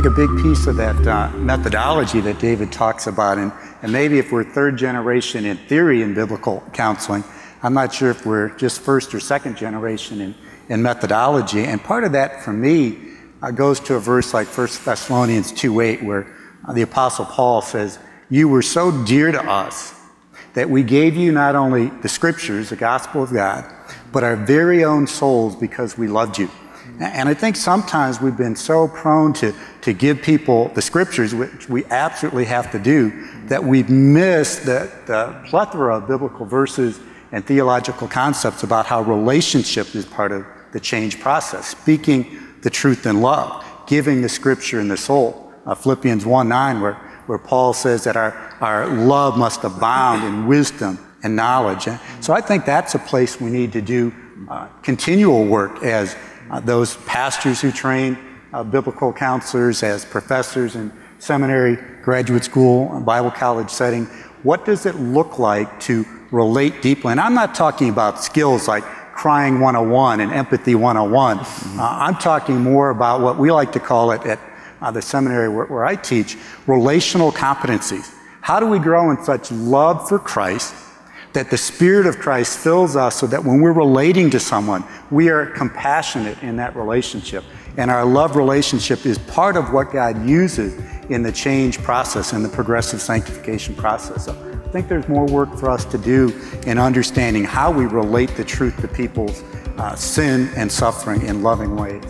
think a big piece of that methodology that David talks about, and maybe if we're third generation in theory in biblical counseling, I'm not sure if we're just first or second generation in methodology. And part of that for me goes to a verse like 1 Thessalonians 2:8, where the Apostle Paul says, "You were so dear to us that we gave you not only the scriptures, the gospel of God, but our very own souls because we loved you." And I think sometimes we've been so prone to give people the scriptures, which we absolutely have to do, that we've missed the plethora of biblical verses and theological concepts about how relationship is part of the change process, speaking the truth in love, giving the scripture in the soul. Philippians 1:9, where Paul says that our love must abound in wisdom and knowledge. And so I think that's a place we need to do continual work as those pastors who train biblical counselors, as professors in seminary, graduate school, Bible college setting. What does it look like to relate deeply? And I'm not talking about skills like crying 101 and empathy 101. I'm talking more about what we like to call it at the seminary where I teach, relational competencies. How do we grow in such love for Christ that the Spirit of Christ fills us so that when we're relating to someone, we are compassionate in that relationship. And our love relationship is part of what God uses in the change process, in the progressive sanctification process. So I think there's more work for us to do in understanding how we relate the truth to people's sin and suffering in loving ways.